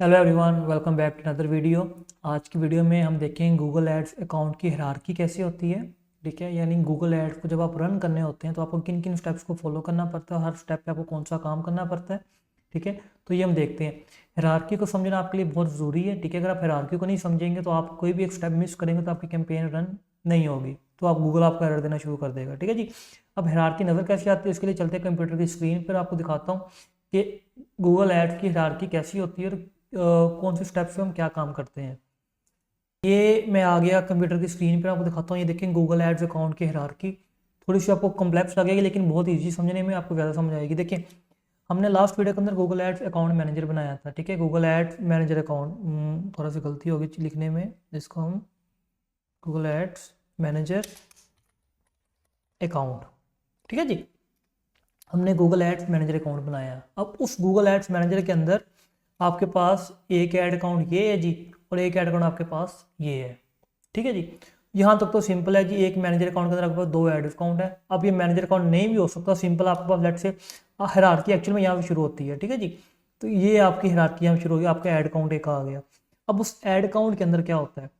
Hello everyone, welcome back to another video. आज की video में हम देखेंगे गूगल एड्स अकाउंट की हायरार्की कैसी होती है। ठीक है, यानी गूगल एड्स को जब आप रन करने होते हैं तो आपको किन किन स्टेप्स को फॉलो करना पड़ता है, हर स्टेप पे आपको कौन सा काम करना पड़ता है। ठीक है, तो ये हम देखते हैं। हायरार्की को समझना आपके लिए बहुत ज़रूरी है। ठीक है, अगर आप हायरार्की को नहीं समझेंगे तो आप कोई भी एक स्टेप मिस करेंगे तो आपकी कैंपेन रन नहीं होगी, तो आप गूगल आपको एरर देना शुरू कर देगा। ठीक है जी। अब हायरार्की नज़र कैसे आती है, इसके लिए चलते हैं कंप्यूटर की स्क्रीन पर, आपको दिखाता हूँ कि गूगल एड्स की हायरार्की कैसी होती है और कौन से स्टेप से हम क्या काम करते हैं। ये मैं आ गया कंप्यूटर की स्क्रीन पर, आपको दिखाता हूँ। ये देखें गूगल एड्स अकाउंट की हायरार्की। थोड़ी सी आपको कॉम्प्लेक्स लगेगी लेकिन बहुत इजी समझने में, आपको ज़्यादा समझ आएगी। देखिए, हमने लास्ट वीडियो के अंदर गूगल एड्स अकाउंट मैनेजर बनाया था। ठीक है, गूगल एड्स मैनेजर अकाउंट, थोड़ा सी गलती होगी लिखने में, इसको हम गूगल एड्स मैनेजर अकाउंट। ठीक है जी, हमने गूगल एड्स मैनेजर अकाउंट बनाया। अब उस गूगल एड्स मैनेजर के अंदर आपके पास एक ऐड अकाउंट ये है जी, और एक ऐड अकाउंट आपके पास ये है। ठीक है जी, यहाँ तक तो सिंपल है जी। एक मैनेजर अकाउंट के अंदर आपके पास दो ऐड अकाउंट है। अब ये मैनेजर अकाउंट नहीं भी हो सकता, सिंपल आपके पास लेट से हायरार्की एक्चुअल में यहाँ से शुरू होती है। ठीक है जी, तो ये आपकी हायरार्की यहाँ शुरू होगी, आपका ऐड अकाउंट एक आ गया। अब उस ऐड अकाउंट के अंदर क्या होता है,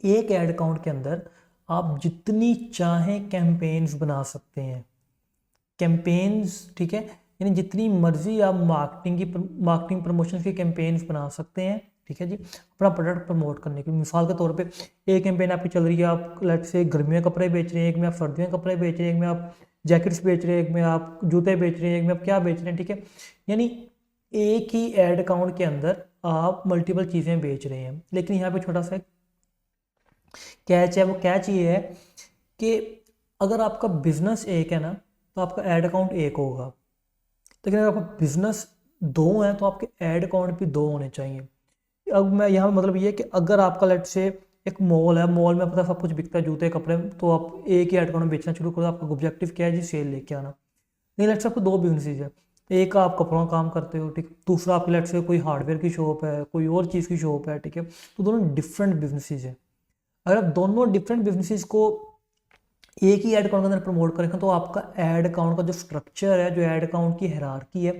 एक ऐड अकाउंट के अंदर आप जितनी चाहें कैंपेन्स बना सकते हैं। कैंपेन्स, ठीक है, यानी जितनी मर्जी आप मार्केटिंग प्रमोशन की कैंपेन्स बना सकते हैं। ठीक है जी, अपना प्रोडक्ट प्रमोट करने की। मिसाल के तौर पे एक कैंपेन आपकी चल रही है, आप लेट से गर्मियों के कपड़े बेच रहे हैं, एक में आप सर्दियों के कपड़े बेच रहे हैं, एक में आप जैकेट्स बेच रहे हैं, एक में आप जूते बेच रहे हैं, एक में आप क्या बेच रहे हैं। ठीक है, यानी एक ही एड अकाउंट के अंदर आप मल्टीपल चीज़ें बेच रहे हैं। लेकिन यहाँ पे छोटा सा कैच है, वो कैच ये है कि अगर आपका बिजनेस एक है ना तो आपका ऐड अकाउंट एक होगा, लेकिन अगर आपका बिजनेस दो है तो आपके ऐड अकाउंट भी दो होने चाहिए। अब मैं यहाँ मतलब ये है कि अगर आपका लेट से एक मॉल है, मॉल में पता सब कुछ बिकता है, जूते कपड़े, तो आप एक ही ऐड अकाउंट में बेचना शुरू करो। आपका ऑब्जेक्टिव क्या है जी, सेल लेके आना। नहीं, लेट से आपको दो बिजनेस है, एक आप कपड़ों का काम करते हो, ठीक, दूसरा आपके लेट से कोई हार्डवेयर की शॉप है, कोई और चीज़ की शॉप है। ठीक है, तो दोनों डिफरेंट बिजनेसेस है। अगर आप दोनों डिफरेंट बिजनेसेस को एक ही ऐड अकाउंट के अंदर प्रमोट करेंगे तो आपका ऐड अकाउंट का जो स्ट्रक्चर है, जो ऐड अकाउंट की हायरार्की है,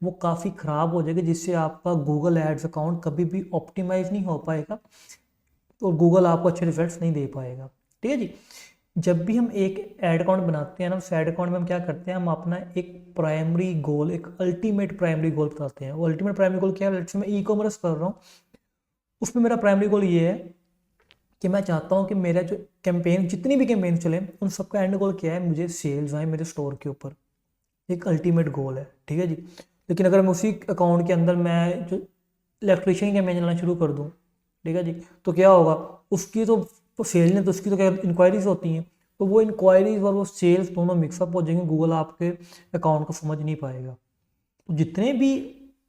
वो काफ़ी ख़राब हो जाएगी, जिससे आपका गूगल एड्स अकाउंट कभी भी ऑप्टिमाइज नहीं हो पाएगा और गूगल आपको अच्छे रिजल्ट्स नहीं दे पाएगा। ठीक है जी, जब भी हम एक ऐड अकाउंट बनाते हैं ना, उस ऐड अकाउंट में हम क्या करते हैं, हम अपना एक प्राइमरी गोल, एक अल्टीमेट प्राइमरी गोल बताते हैं। वो अल्टीमेट प्राइमरी गोल क्या है, लेट्स से मैं ई कॉमर्स कर रहा हूँ, उसमें मेरा प्राइमरी गोल ये है कि मैं चाहता हूँ कि मेरा जो कैंपेन, जितनी भी कैंपेन चले, उन सबका एंड गोल क्या है, मुझे सेल्स आए मेरे स्टोर के ऊपर। एक अल्टीमेट गोल है। ठीक है जी, लेकिन अगर मैं उसी अकाउंट के अंदर मैं जो इलेक्ट्रिशियन की कैंपेन चलाना शुरू कर दूँ, ठीक है जी, तो क्या होगा, उसकी तो सेल ने तो उसकी तो क्या इंक्वायरीज होती हैं, तो वो इंक्वायरीज और वो सेल्स दोनों मिक्सअप हो जाएंगे, गूगल आपके अकाउंट को समझ नहीं पाएगा। तो जितने भी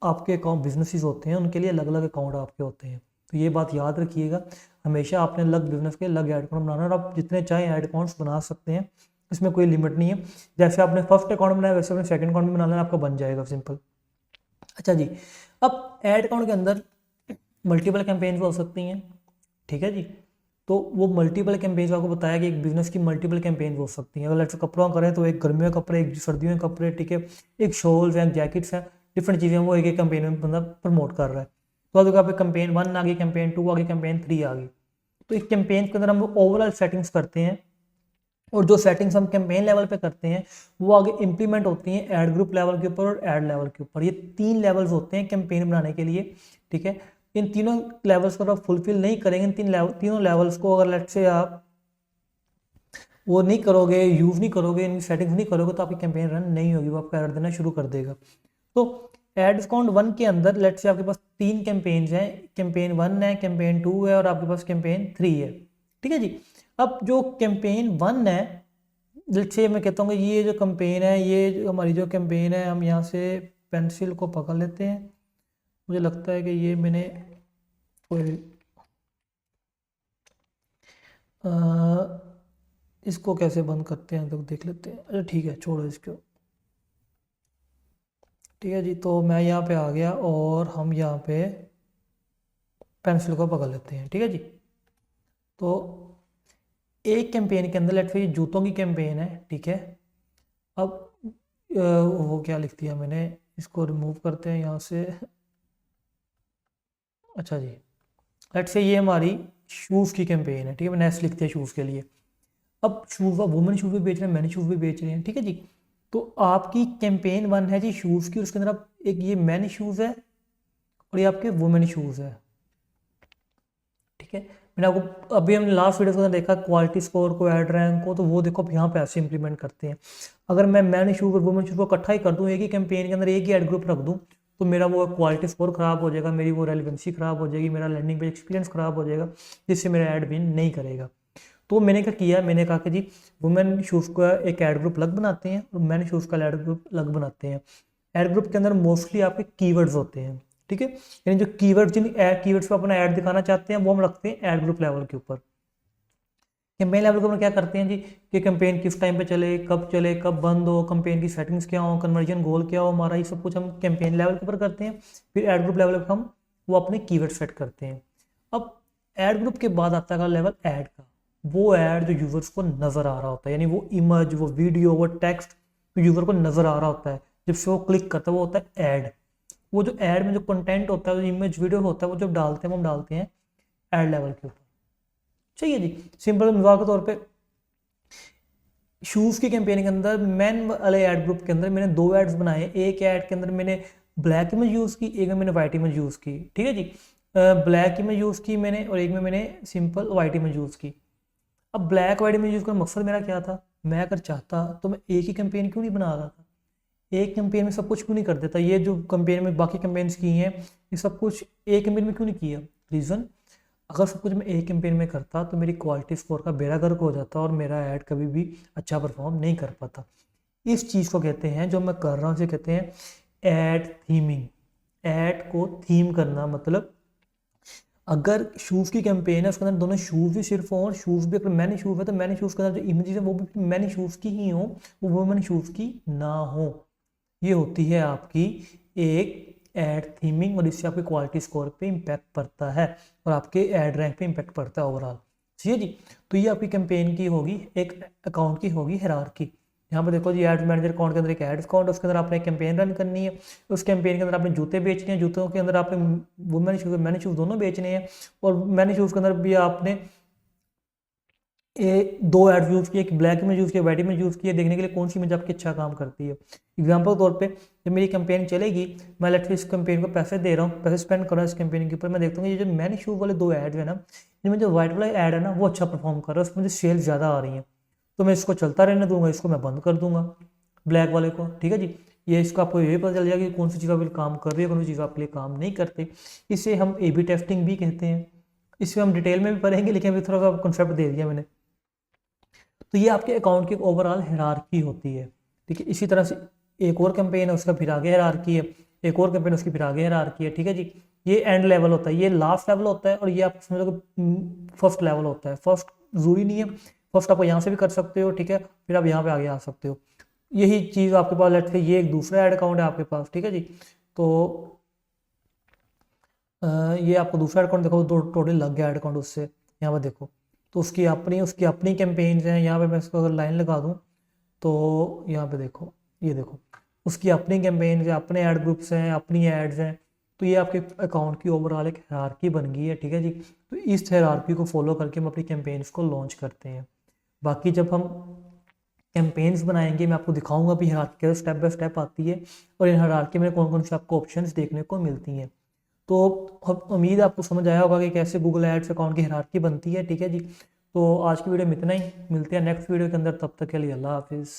आपके अकाउंट बिजनेसेस होते हैं उनके लिए अलग अलग अकाउंट आपके होते हैं, तो ये बात याद रखिएगा। हमेशा आपने अलग बिजनेस के अलग ऐड अकाउंट बनाना, और आप जितने चाहें ऐड अकाउंट्स बना सकते हैं, इसमें कोई लिमिट नहीं है। जैसे आपने फर्स्ट अकाउंट बनाया वैसे आपने सेकंड अकाउंट भी बनाना है, आपका बन जाएगा सिंपल। अच्छा जी, अब ऐड अकाउंट के अंदर मल्टीपल कैंपेन्स हो सकती हैं। ठीक है जी, तो वो मल्टीपल कैंपेन्स आपको बताया कि एक बिजनेस की मल्टीपल कैंपेन्स हो सकती हैं। अगर लेट्स कपड़ों करें तो एक गर्मियों के कपड़े, एक सर्दियों के कपड़े, ठीक है, एक शॉल्स हैं, जैकेट्स हैं, डिफरेंट चीज़ें वो एक एक कैंपेन में बंदा प्रमोट कर रहा है। तो अगर आप कैंपेन 1 आ गई, कैंपेन 2 आ गई, कैंपेन 3 आ गई, तो इस कैंपेन के अंदर हम ओवरऑल सेटिंग्स करते हैं, और जो सेटिंग्स हम कैंपेन लेवल पे करते हैं वो आगे इंप्लीमेंट होती हैं ऐड ग्रुप लेवल के ऊपर और ऐड लेवल के ऊपर। ये 3 लेवल्स होते हैं कैंपेन बनाने के लिए। ठीक है, इन तीनों लेवल्स को आप फुलफिल नहीं करेंगे, तीनों लेवल्स को अगर लेट्स से आप वो नहीं करोगे, यूज़ नहीं करोगे, इन सेटिंग्स नहीं करोगे, तो आपकी कैंपेन रन नहीं होगी, वो आपको एरर देना शुरू कर देगा। तो एड अकाउंट 1 के अंदर लेट्स से आपके पास 3 कैंपेन्स हैं, कैंपेन 1 है, कैंपेन 2 है, और आपके पास कैंपेन 3 है। ठीक है जी, अब जो कैंपेन 1 है, लेट्स से मैं कहता हूँ कि ये जो कैंपेन है, ये जो हमारी जो कैंपेन है, हम यहाँ से पेंसिल को पकड़ लेते हैं। मुझे लगता है कि ये मैंने कोई इसको कैसे बंद करते हैं तो देख लेते हैं। अच्छा ठीक है, छोड़ो इसको। ठीक है जी, तो मैं यहाँ पे आ गया और हम यहाँ पे पेंसिल को पकड़ लेते हैं। ठीक है जी, तो एक कैंपेन के अंदर लेट्स से ये जूतों की कैंपेन है। ठीक है, अब वो क्या लिख दिया मैंने, इसको रिमूव करते हैं यहाँ से। अच्छा जी, लेट्स से ये हमारी शूज़ की कैंपेन है, ठीक है, नेक्स्ट लिखते हैं शूज़ के लिए। अब शूज़, आप वुमेन शूज़ भी बेच रहे हैं, मैन शूज़ भी बेच रहे हैं, ठीक है जी। तो आपकी कैंपेन 1 है जी शूज़ की, उसके अंदर आप एक ये मैन शूज़ है और ये आपके वुमेन शूज़ है, ठीक है। मैंने आपको अभी हमने लास्ट वीडियो के अंदर देखा क्वालिटी स्कोर को, ऐड रैंक को, तो वो देखो अब यहाँ पे ऐसे इंप्लीमेंट करते हैं। अगर मैं मैन शूज़ और वुमेन शूज़ को इकट्ठा ही कर दूँ, एक ही कैंपेन के अंदर एक ही एड ग्रुप रख दूँ, तो मेरा वो क्वालिटी स्कोर खराब हो जाएगा, मेरी वो रेलिवेंसी खराब हो जाएगी, मेरा लैंडिंग पेज एक्सपीरियंस खराब हो जाएगा, जिससे मेरा ऐड विन नहीं करेगा। तो मैंने क्या किया, मैंने कहा कि जी वुमेन शूज़ का एक ऐड ग्रुप अलग बनाते हैं और मैन शूज़ का ऐड ग्रुप अलग बनाते हैं। ऐड ग्रुप के अंदर मोस्टली आपके कीवर्ड्स होते हैं, ठीक है, यानी जो कीवर्ड, जिन कीवर्ड्स पे अपना ऐड दिखाना चाहते हैं वो हम रखते हैं ऐड ग्रुप लेवल के ऊपर। कैंपेन लेवल के ऊपर क्या करते हैं जी कि कैंपेन किस टाइम पे चले, कब बंद हो, कैंपेन की सेटिंग्स क्या हो, कन्वर्जन गोल क्या हो हमारा, ये सब कुछ हम कैंपेन लेवल के ऊपर करते हैं। फिर ऐड ग्रुप लेवल पर हम वो अपने कीवर्ड सेट करते हैं। अब ऐड ग्रुप के बाद आता है लेवल ऐड का, वो ऐड जो यूजर्स को नज़र आ रहा होता है, यानी वो इमेज, वो वीडियो, वो टेक्स्ट जो यूजर को नज़र आ रहा होता है, जब से वो क्लिक करता है वो होता है ऐड। वो जो ऐड में जो कंटेंट होता है, जो इमेज वीडियो होता है, वो जब डालते हैं वो हम डालते हैं ऐड लेवल के ऊपर। चाहिए जी, सिंपल मिसाल के तौर पे शूज़ की कैंपेन के अंदर मैन वाले ऐड ग्रुप के अंदर मैंने 2 एड्स बनाए। एक ऐड के अंदर मैंने ब्लैक इमेज यूज़ की, एक में मैंने वाइट इमेज यूज़ की, ठीक है जी। ब्लैक इमेज यूज़ की मैंने और एक में मैंने सिंपल वाइट इमेज यूज़ की। अब ब्लैक वाइट इमेज यूज़ का मकसद मेरा क्या था, मैं अगर चाहता तो मैं एक ही कैंपेन क्यों नहीं बना रहा था, एक कैंपेन में सब कुछ क्यों नहीं कर देता। ये जो कैंपेन में बाकी कैंपेन्स की हैं ये सब कुछ एक कैंपेन में क्यों नहीं किया, रीज़न, अगर सब कुछ मैं एक कैंपेन में करता तो मेरी क्वालिटी स्कोर का बेड़ा गर्क हो जाता और मेरा ऐड कभी भी अच्छा परफॉर्म नहीं कर पाता। इस चीज़ को कहते हैं, जो मैं कर रहा हूँ, इसे कहते हैं ऐड थीमिंग। ऐड को थीम करना, मतलब अगर शूज़ की कैंपेन है उसके अंदर दोनों शूज़ भी सिर्फ हों और शूज़ भी, अगर मैनी शूज़ है तो मैनी शूज़ के अंदर जो इमेजेस है वो भी मैनी शूज़ की ही हो, वो वुमेन शूज़ की ना हो। ये होती है आपकी एक ऐड थीमिंग और इससे आपकी क्वालिटी स्कोर पे इम्पैक्ट पड़ता है और आपके ऐड रैंक पे इम्पैक्ट पड़ता है ओवरऑल। ठीक है जी, तो ये आपकी कैंपेन की होगी, एक अकाउंट की होगी हायरार्की। यहाँ पर देखो जी, एड मैनेजर अकाउंट के अंदर एक एड अकाउंट, उसके अंदर आपने एक कैंपेन रन करनी है। उस कैंपेन के अंदर आपने जूते बेचने हैं, जूतों के अंदर आपने वुमेन शूज़ मैन शूज़ दोनों बेचने हैं और मैन शूज़ के अंदर भी आपने ये 2 एड यूज़ किए, एक ब्लैक में यूज़ किया, वाइट में यूज़ किया, देखने के लिए कौन सी इमेज आपकी अच्छा काम करती है। एग्जाम्पल के तौर पे जब मेरी कैंपेन चलेगी, मैं लेट्स इस कैंपेन को पैसे दे रहा हूँ, पैसे स्पेंड कर रहा हूँ इस कैंपेन के ऊपर, मैं देखता हूँ ये जो मैन शूज़ वाले 2 एड है ना, इनमें जो वाइट वाला ऐड है ना वो अच्छा परफॉर्म कर रहा है, उसमें मुझे सेल ज़्यादा आ रही है, तो मैं इसको चलता रहने दूंगा, इसको मैं बंद कर दूंगा ब्लैक वाले को। ठीक है जी, ये इसको आपको ये पता चल जाएगा कि कौन सी चीज़ आपके लिए काम कर रही है, कौन सी चीज़ आपके लिए काम नहीं करती। इसे हम A/B टेस्टिंग भी कहते हैं, इसमें हम डिटेल में भी पढ़ेंगे, लेकिन अभी थोड़ा सा कॉन्सेप्ट दे दिया मैंने। तो ये आपके अकाउंट की ओवरऑल हायरार्की होती है। ठीक है, इसी तरह से एक और कैंपेन है उसका फिर आगे हायरार्की है, एक और कैंपेन उसकी फिर आगे हायरार्की है। ठीक है जी, ये एंड लेवल होता है, ये लास्ट लेवल होता है और ये आप समझ लो फर्स्ट लेवल होता है। फर्स्ट जरूरी नहीं है, फर्स्ट आप यहाँ से भी कर सकते हो, ठीक है, फिर आप यहाँ पे आगे आ सकते हो। यही चीज़ आपके पास लेट्स से ये एक दूसरा ऐड अकाउंट है आपके पास, ठीक है जी। तो ये आपको दूसरा अकाउंट देखो, दो टोटल लग गया ऐड अकाउंट उससे, यहाँ पर देखो, तो उसकी अपनी कैंपेन्स हैं। यहाँ पे मैं इसको अगर लाइन लगा दूँ तो यहाँ पे देखो, ये देखो उसकी अपनी कैंपेन्स हैं, अपने ऐड ग्रुप्स हैं, अपनी एड्स हैं। तो ये आपके अकाउंट की ओवरऑल एक हायरार्की बन गई है। ठीक है जी, तो इस हायरार्की को फॉलो करके हम अपनी कैंपेन्स को लॉन्च करते हैं। बाकी जब हम कैंपेन्स बनाएंगे मैं आपको दिखाऊंगा भी हायरार्की कैसे स्टेप बाय स्टेप आती है और इन हायरार्की में कौन कौन से आपको ऑप्शंस देखने को मिलती हैं। तो उम्मीद है आपको समझ आया होगा कि कैसे गूगल एड्स अकाउंट की हायरार्की बनती है। ठीक है जी, तो आज की वीडियो में इतना ही, मिलते हैं नेक्स्ट वीडियो के अंदर, तब तक के लिए अल्लाह हाफिज़।